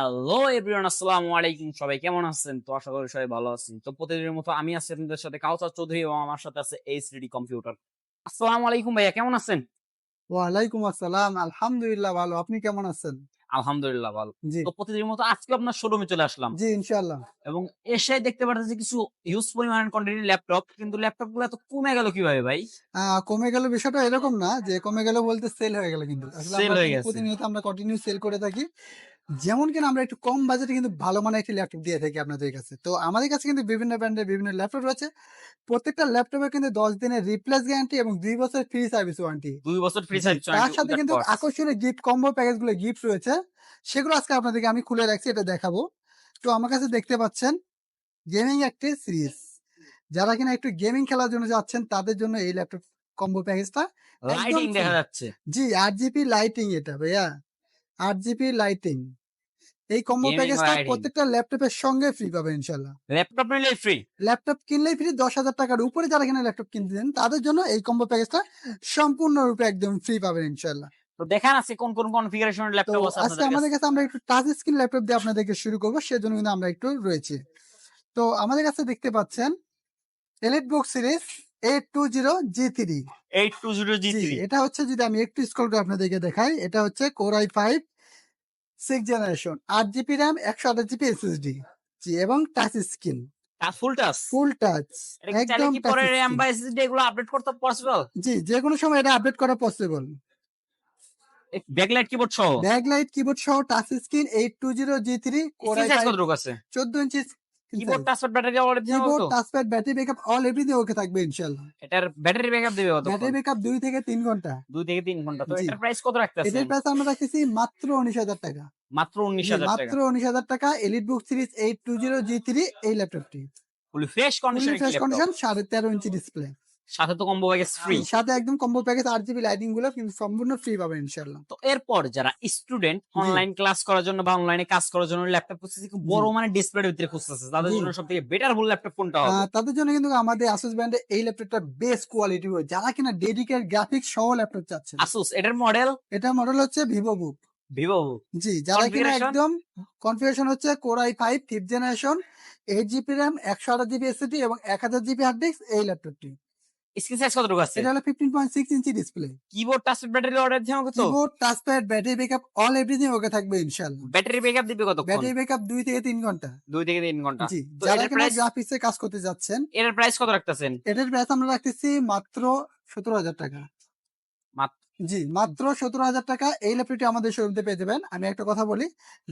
Hello everyone, আসসালামু আলাইকুম। সবাই কেমন আছেন? তো আশা করি সবাই ভালো আছেন। তো প্রতিদিনের মতো আমি আছি আপনাদের সাথে কাউসার চৌধুরী এবং আমার সাথে আছে এইচডি কম্পিউটার। আসসালামু আলাইকুম ভাইয়া, কেমন আছেন? ওয়ালাইকুম আসসালাম। আলহামদুলিল্লাহ ভালো। আপনি কেমন আছেন? আলহামদুলিল্লাহ ভালো। জি, তো প্রতিদিনের মতো আজকে আপনার শোরুমে চলে আসলাম জি ইনশাআল্লাহ। এবং এসে দেখতে পারতেছি কিছু হিউজ পরিমাণের কোয়ান্টিটির ল্যাপটপ, কিন্তু ল্যাপটপ গুলো এত কমে গেল কিভাবে ভাই? কমে গেল বিষয়টা এরকম না যে কমে গেল বলতে সেল হয়ে গেল কিন্তু। আসলে সেল আমরা হয়ে কিন্তু গেছে। প্রতিনিয়ত আমরা কন্টিনিউ সেল করে থাকি। যেমন কিনা আমরা একটু কম বাজেটে কিন্তু ভালো মানের একটি ল্যাপটপ দিয়ে থাকি আপনাদের কাছে। তো আমাদের কাছে কিন্তু বিভিন্ন ব্র্যান্ডের বিভিন্ন ল্যাপটপ রয়েছে। প্রত্যেকটা ল্যাপটপে কিন্তু 10 দিনের রিপ্লেস গ্যারান্টি এবং 2 বছরের ফ্রি সার্ভিস ওয়ারেন্টি। 2 বছর ফ্রি জি, সার্ভিস তার ওয়ারেন্টি সাথে উইথআউট কিন্তু পার্টস। আকর্ষণীয় গিফট কম্বো প্যাকেজ গুলো গিফট রয়েছে। সেগুলো আজকে আপনাদেরকে আমি খুলে রাখছি, এটা দেখাবো। তো আমার কাছে দেখতে পাচ্ছেন গেমিং একটি সিরিজ। যারা কিনা একটু গেমিং খেলার জন্য যাচ্ছেন তাদের জন্য এই ল্যাপটপ কম্বো প্যাকেজটা একদম লাইটিং ফ্রি। দেখা যাচ্ছে। জি, 8 জিবি লাইটিং এটা ভাইয়া। 8 জিবি লাইটিং। এই কম্বো গেমিং প্যাকেজটা লাইটিং। প্রত্যেকটা ল্যাপটপের সঙ্গে ফ্রি পাবেন ইনশাল্লাহ। ল্যাপটপ নিলে ফ্রি। ল্যাপটপ কিনলেই ফ্রি, 10,000 টাকার উপরে যারা কিনা ল্যাপটপ কিনতেছেন তাদের জন্য এই কম্বো প্যাকেজটা সম্পূর্ণরূপে একদম ফ্রি পাবেন ইনশাল্লাহ। তো দেখান আজকে কোন কোন কনফিগারেশনের তো ল্যাপটপ আছে আজকে আপনাদের আমাদের কাছে। কাছে আমরা একটু টাচ স্ক্রিন ল্যাপটপ দিয়ে আপনাদেরকে শুরু করবো, সেজন্য কিন্তু আমরা একটু রয়েছি। তো আমাদের কাছে দেখতে পাচ্ছেন এলিটবুক সিরিজ 820 G3। 820 জি, G3। এটা হচ্ছে, যদি আমি একটু স্ক্রল করে আপনাদেরকে দেখাই, এটা হচ্ছে Core i5 6th generation, 8 GB RAM, 128 GB SSD। জি, এবং touch screen, full touch. Full touch, এটা কি চাইলে একদম কি টাচ পরে RAM স্ক্রিন। বা SSD এগুলো আপডেট করতে পসিবল? জি, যে কোনো সময় এটা আপডেট করা পসিবল। ব্যাকলাইট কিবোর্ড সহ। ব্যাকলাইট কিবোর্ড সহ touch screen 820 G3 Core screen size i5, কতটুকু আছে? 14 inch screen keyboard size. Touchpad battery original keyboard, তো? Touchpad, battery backup all everything okay থাকবে ইনশাআল্লাহ। এটার ব্যাটারি ব্যাকআপ দিবে কতক্ষণ? ব্যাটারি ব্যাকআপ 2 থেকে 3 ঘন্টা। 2 থেকে 3 ঘন্টা। তো জি, এটার প্রাইস কত এটার রাখতেছেন? প্রাইস আমরা রাখতেছি মাত্র 19,000 টাকা। মাত্র জি, 19,000 টাকা। মাত্র 19,000 টাকা এলিটবুক সিরিজ 820 G3 এই ল্যাপটপটি। ফুলি ফ্রেশ ফুললি কন্ডিশন একটি fresh laptop. Condition, 13.5 inch display. সাথে তো কম্বো প্যাকেজ জি, ফ্রি। সাথে একদম কম্বো প্যাকেজ 8 জিবি লাইটিং গুলো কিন্তু সম্পূর্ণ ফ্রি পাবেন ইনশাআল্লাহ। তো এরপর যারা স্টুডেন্ট জি, অনলাইন ক্লাস করার জন্য বা অনলাইনে কাজ করার জন্য ল্যাপটপ খুঁজতেছে, খুব জি, বড় মানে ডিসপ্লের ভিতরে খুঁজতেছে, তাদের জি। জন্য সবথেকে বেটার ফুল ল্যাপটপ কোনটা হবে? তাদের জন্য কিন্তু আমাদের Asus ব্র্যান্ডের এই ল্যাপটপটা বেস্ট কোয়ালিটি হয়, যারা কিনা ডেডিকেটেড গ্রাফিক্স সহ ল্যাপটপ চাচ্ছেন। আসুস এটার মডেল এটা মডেল হচ্ছে ভিভোবুক। ভিভো। জি, যারা কিনা কনফিগারেশন একদম কনফিগারেশন হচ্ছে Core i5 5th generation, 8 GB RAM, 128 GB SSD এবং 1000 জিবি হার্ড ডিস্ক এই ল্যাপটপটি। স্ক্রিন সাইজ কতটুকু আছে? এটা হলো 15.6 inch display. Keyboard touchpad battery order দিও কত? Keyboard, touchpad, battery backup all everything okay থাকবে ইনশাআল্লাহ। ব্যাটারি ব্যাকআপ দিবে কতক্ষণ? ব্যাটারি ব্যাকআপ 2 থেকে 3 ঘন্টা। 2 থেকে 3 ঘন্টা। জি, তো যারা এটার কিনা প্রাইস, গ্রাফিক্স এ কাজ করতে যাচ্ছেন, এটার প্রাইস কত রাখতেছেন? এটার প্রাইস আমরা রাখতেছি মাত্র 17,000 টাকা। মাত্র জি, মাত্র 17,000 টাকা এই ল্যাপটপটি আমাদের শোরুমে পেয়ে যাবেন। আমি একটা কথা বলি,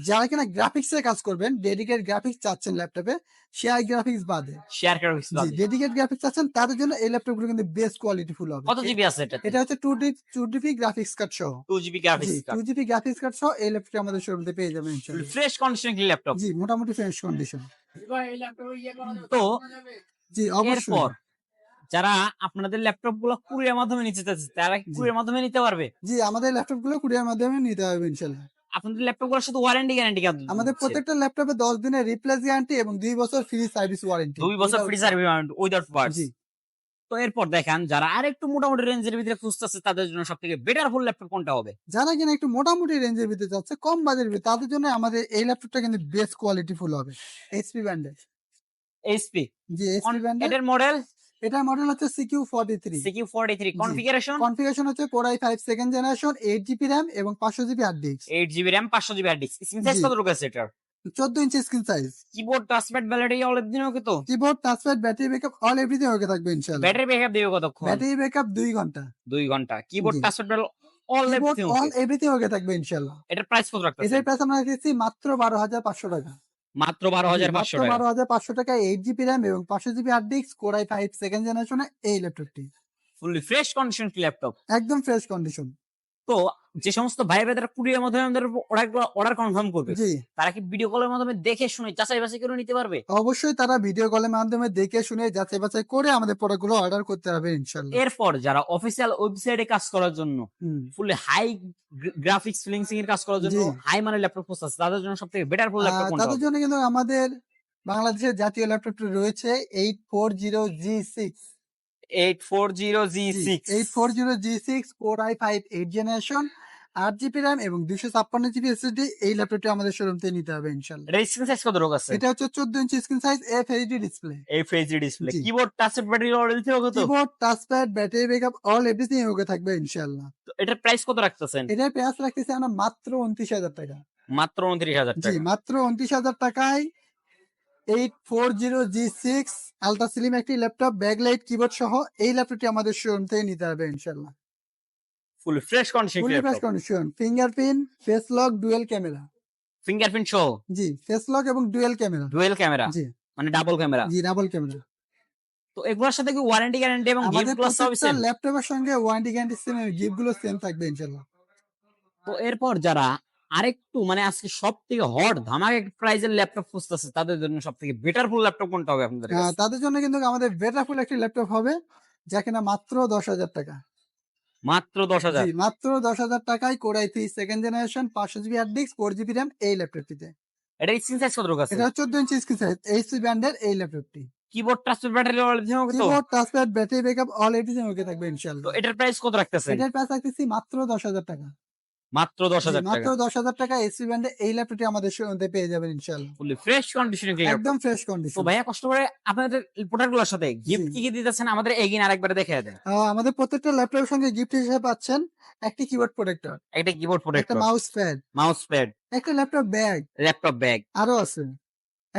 যারা কিনা গ্রাফিক্স এ কাজ করবেন, ডেডিকেটেড গ্রাফিক্স চাচ্ছেন ল্যাপটপে, শেয়ার গ্রাফিক্স বাদে। শেয়ার করার কিছু জি, বাদে। ডেডিকেটেড গ্রাফিক্স চাচ্ছেন তাদের জন্য এই ল্যাপটপগুলো কিন্তু বেস্ট কোয়ালিটি ফুল হবে। কত জিবি আছে এটাতে? এটা হচ্ছে 2 জিবি গ্রাফিক্স কার্ড সহ। 2 জিবি জি, graphics card. 2 GB graphics card সহ এই ল্যাপটপটি আমাদের শোরুমে পেয়ে যাবেন ইনশাআল্লাহ। ফ্রেশ কন্ডিশন কি ল্যাপটপ। জি, মোটামুটি ফ্রেশ কন্ডিশন। তো জি, অবশ্যই। এরপর যারা আপনাদের ল্যাপটপ গুলো কুরিয়ার মাধ্যমে নিতে চাচ্ছে, তারা কি জি, কুরিয়ার মাধ্যমে নিতে পারবে? জি, আমাদের ল্যাপটপগুলো কুরিয়ার মাধ্যমে নিতে হবে ইনশাআল্লাহ। আপনাদের ল্যাপটপ গুলো শুধু ওয়ারেন্টি গ্যারান্টি কেন আমাদের দিচ্ছে? প্রত্যেকটা ল্যাপটপে 10 দিনের রিপ্লেস গ্যারান্টি এবং 2 বছর ফ্রি সার্ভিস ওয়ারেন্টি 2 বছর without free part. Service without parts. জি, তো এরপর দেখেন যারা আরেকটু মোটামুটি রেঞ্জের ভিতরে খুঁজতেছে, তাদের জন্য সবথেকে বেটার ফুল ল্যাপটপ কোনটা হবে? যারা কিনা একটু মোটামুটি রেঞ্জের ভিতরে যাচ্ছে, কম বাজেটের ভিতরে, তাদের জন্য আমাদের এই ল্যাপটপটা কিন্তু বেস্ট কোয়ালিটি ফুল হবে। এইচপি ব্র্যান্ডের। এইচপি। জি, এইচপি ব্র্যান্ডের। এটার মডেল এটার মডেল হচ্ছে CQ43। CQ43। জি, কনফিগারেশন কনফিগারেশন হচ্ছে Core i5 2nd generation, 8 GB RAM এবং 500 GB hard disk. 8 GB RAM 500 GB hard disk. Screen size জি, কতটুকু আছে এটার? 14 inch screen size. Keyboard touchpad battery all দিন ওকে তো? Keyboard, touchpad, battery backup all everything okay থাকবে ইনশাআল্লাহ। Battery backup দিবে কতক্ষণ? ব্যাটারি ব্যাকআপ 2 ঘন্টা। 2 ঘন্টা। কিবোর্ড জি, touchpad all keyboard everything all okay. Everything okay থাকবে ইনশাআল্লাহ। এটার প্রাইস কত রাখতেছেন? এটার প্রাইস আমরা রেখেছি মাত্র 12,500 টাকা। মাত্র জি, 12,500 মাত্র টাকা। 12,500 টাকায় 8 জিবি RAM এবং 500 GB hard disk, Core i5 2nd জেনারেশনে এই ল্যাপটপটি। Fully fresh condition laptop. একদম ফ্রেশ কন্ডিশন। তো যে সমস্ত ভাই ভাইরা কুরিয়ার মাধ্যমে আমাদের অর্ডার কনফার্ম করবে, জি, তারা কি ভিডিও কলের মাধ্যমে দেখে শুনে যাচাই বাছাই করে নিতে পারবে? অবশ্যই তারা ভিডিও কলের মাধ্যমে দেখে শুনে যাচাই বাছাই করে আমাদের প্রোডাক্টগুলো অর্ডার করতে হবে ইনশাআল্লাহ। এরপর যারা অফিসিয়াল ওয়েবসাইটে কাজ করার জন্য, হুম, ফুললি হাই গ্রাফিক্স ফিলিংসিং এর কাজ করার জন্য জি। হাই মানের ল্যাপটপ খুঁজতেছে, তাদের জন্য সবথেকে বেটার ফুল ল্যাপটপ কোনটা তাদের হবে? জন্য কিন্তু আমাদের বাংলাদেশের জাতীয় ল্যাপটপটি রয়েছে 840G6। 840 জি, G6। 840G6 Core i5 8th generation, 8 GB RAM এবং 256 জিবি এসএসডি এই ল্যাপটপটি আমাদের শোরুম থেকে নিতে হবে ইনশাল্লাহ। এটা স্ক্রিন সাইজ কত রোগ আছে? এটা হচ্ছে 14 inch screen size FHD display. FHD display, জি। কিবোর্ড টাচ ব্যাটারি ওয়ারেন্টি হবে তো? Keyboard, touchpad, battery backup all everything okay থাকবে ইনশাল্লাহ। তো এটার প্রাইস কত রাখতেছেন? এটার প্রাইস রাখতেছি আমরা মাত্র 29,000 টাকা। মাত্র 29,000 জি, টাকা। মাত্র 29,000 টাকায় 840G6 আলট্রা স্লিম একটি ল্যাপটপ, ব্যাকলাইট, কিবোর্ড সহ এই ল্যাপটপটি আমাদের শোরুম থেকে নিতে হবে ইনশাল্লাহ। Full fresh condition fully fresh laptop. Condition, fingerprint, face lock, dual camera. Fingerprint সহ জি, ফেস লক এবং ডুয়েল ক্যামেরা। ডুয়াল ক্যামেরা, জি, মানে ডাবল ক্যামেরা। জি ডাবল ক্যামেরা। তো এগুলোর সাথে কি ওয়ারেন্টি গ্যারান্টি এবং আমাদের গিফট গুলো সবই প্রত্যেকটা সেম? ল্যাপটপের সঙ্গে ওয়ারেন্টি গ্যারান্টি সেম, গিফট গুলো সেম থাকবে ইনশাল্লাহ। তো এরপর যারা আরেকটু মানে আজকে সবথেকে হট ধামাকা প্রাইজের ল্যাপটপ খুঁজতেছে তাদের জন্য সবথেকে বেটার ফুল ল্যাপটপ কোনটা হবে আপনাদের কাছে? তাদের জন্য কিন্তু আমাদের বেটারফুল একটি ল্যাপটপ হবে, যা কিনা মাত্র 10,000 টাকা। মাত্র জি, 10,000। মাত্র 10,000 টাকায় Core i3 second generation 500 GB hard disk 4 GB RAM এই ল্যাপটপটিতে। এটা স্ক্রিন সাইজ কত রোগ আছে? এটা 14 ইঞ্চি স্ক্রিন সাইজ এইচপি ব্র্যান্ডের এই ল্যাপটপটি। কিবোর্ড টাচ ব্যাটারি ওয়ারেন্টি হবে তো? Keyboard, touchpad, battery backup all everything okay থাকবে তো ইনশাআল্লাহ। এটার প্রাইস কত রাখতেছেন? এটার প্রাইস রাখতেছি মাত্র 10,000 টাকা। মাত্র জি, 10,000 মাত্র টাকা। 10,000 টাকা এইচপি ব্র্যান্ডের এই ল্যাপটপটি আমাদের শোরুমে পেয়ে যাবেন ইনশাআল্লাহ। ফুলি ফ্রেশ কন্ডিশনে একদম ফ্রেশ তো কন্ডিশন। ভাইয়া কষ্ট করে আপনাদের প্রোডাক্ট গুলোর সাথে গিফট জি। কি দিতেছেন আমাদের এগিয়ে আরেকবার দেখে দেন। আমাদের প্রত্যেকটা ল্যাপটপের সঙ্গে গিফট হিসেবে পাচ্ছেন একটি কিবোর্ড প্রোটেক্টর, একটা কিবোর্ড একটা protector, mouse pad, mouse pad, একটা ল্যাপটপ ব্যাগ, ল্যাপটপ ব্যাগ, আরো আছে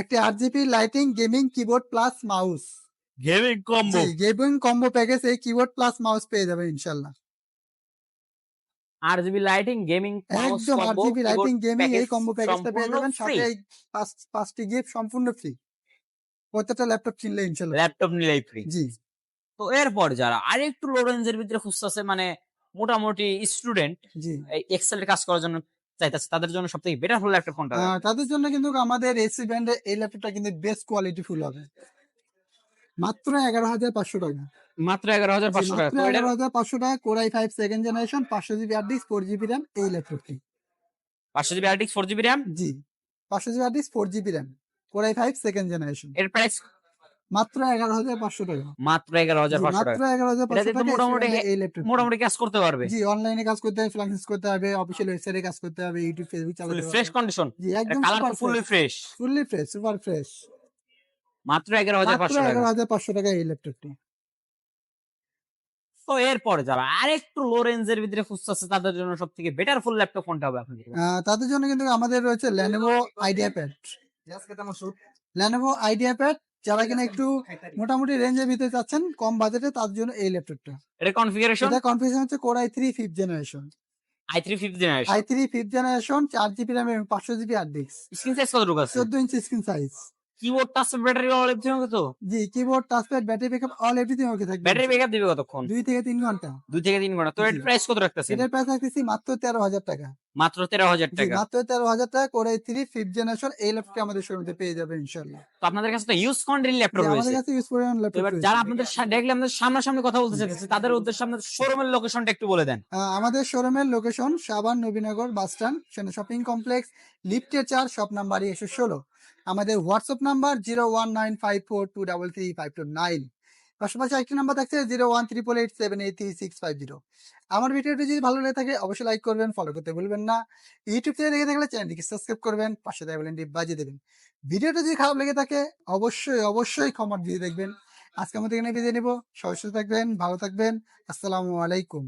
একটি 8 GB lighting gaming keyboard plus mouse. Gaming combo. জি, গেমিং কম্বো প্যাকেজ এই কিবোর্ড প্লাস মাউস পেয়ে যাবেন ইনশাআল্লাহ। 8 জিবি লাইটিং গেমিং মাউস একদম combo 8 GB keyboard lighting gaming এই প্যাকেজ কম্বো প্যাকেজটা পেয়ে সম্পূর্ণ যাবেন, ফ্রি। সাথে এই পাঁচটি গিফট সম্পূর্ণ ফ্রি। প্রত্যেকটা ল্যাপটপ কিনলে ইনশাআল্লাহ। ল্যাপটপ নিলেই ফ্রি। জি, তো এরপর যারা আরেকটু লো রেঞ্জের ভিতরে খুঁজতেছে মানে মোটামুটি স্টুডেন্ট জি। এই এক্সেল এর কাজ করার জন্য চাইতেছে তাদের জন্য সবথেকে বেটার হল ল্যাপটপ কোনটা হবে? তাদের জন্য কিন্তু আমাদের এসি ব্র্যান্ডের এই ল্যাপটপটা কিন্তু বেস্ট কোয়ালিটি ফুল হবে। মাত্র 11,500 টাকা। মাত্র জি, 11,500 টাকা। মাত্র তো এটার 11,500 টাকা Core i5 second generation 500 GB hard disk 4 GB RAM এই ল্যাপটপটি। 500 GB hard disk 4 GB RAM. জি, 500 GB hard disk 4 GB RAM Core i5 second generation এর প্রাইস মাত্র 11,500 টাকা। মাত্র জি, 11,500 মাত্র টাকা। 11,500 এটাতে তো টাকা মোটামুটি এই ল্যাপটপ। মোটামুটি কাজ করতে পারবে। জি, অনলাইনে কাজ করতে হবে, ফ্রিল্যান্স করতে হবে, অফিসিয়াল ওয়েবসাইটে কাজ করতে হবে, ইউটিউব, ফেসবুক ফুলি চালাতে ফ্রেশ হবে। কন্ডিশন। জি, এটা একদম কালার সুপার তো fully fresh. Fully fresh, super fresh. মাত্র মাত্র 11,500 টাকা। 11,500 টাকা এই ল্যাপটপটি। তো এরপর যারা আরেকটু লো রেঞ্জের ভিতরে খুঁজতেছে তাদের জন্য সবথেকে বেটার ফুল ল্যাপটপ কোনটা হবে আপনাদের কাছে? তাদের জন্য কিন্তু আমাদের রয়েছে Lenovo IdeaPad। Lenovo IdeaPad যারা কিনা একটু মোটামুটি রেঞ্জের ভিতরে চাচ্ছেন কম বাজেটে, তার জন্য এই ল্যাপটপটা। এটা কনফিগারেশন এটা কনফিগারেশন হচ্ছে Core i3 5th generation. i3 5th generation. i3 5th generation 4 GB RAM এবং 500 GB hard disk. Screen size কতটুকু আছে? 14 inch screen size. Keyboard touch battery warranty হবে তো? জি, keyboard, touchpad, battery backup all everything okay থাকবে। Battery backup দিবে কতক্ষণ? 2 থেকে 3 ঘন্টা। 2 থেকে 3 ঘন্টা। তো জি। এর প্রাইস কত রাখতেছেন? এটার প্রাইস রাখতেছি মাত্র 13,000 টাকা। মাত্র 13,000 জি, টাকা। মাত্র 13,000 টাকা Core i3 5th জেনারেশন এই ল্যাপটপটি আমাদের শোরুমে পেয়ে যাবেন ইনশাআল্লাহ। তো আপনাদের কাছে তো ইউজ কন্ডিশন জি, ল্যাপটপ আমাদের রয়েছে। কাছে ইউজ পরিমাণ তো ল্যাপটপ এবার রয়েছে। যারা আপনাদের দেখলে আমাদের সামনাসামনি কথা বলতে চাইতেছে তাদের উদ্দেশ্যে আপনাদের শোরুমের লোকেশনটা একটু বলে দেন। আমাদের শোরুমের location Savar Nabinagar bus stand, সেনা শপিং কমপ্লেক্স, লিফটের 4, শপ নাম্বার 116। আমাদের হোয়াটসঅ্যাপ নাম্বার 01954233529। পাশাপাশি আরেকটি নাম্বার থাকছে 01388783650। আমার ভিডিওটি যদি ভালো লেগে থাকে অবশ্যই লাইক করবেন, ফলো করতে ভুলবেন না। ইউটিউব থেকে দেখে থাকলে চ্যানেলটিকে সাবস্ক্রাইব করবেন, পাশে দেওয়া বেল আইকনটি বাজিয়ে দেবেন। ভিডিওটা যদি খারাপ লেগে থাকে অবশ্যই ক্ষমা দিয়ে দেখবেন। আজকের মতো এখানে বিদায় নিব। সবাই সুস্থ থাকবেন, ভালো থাকবেন। আসসালামু আলাইকুম।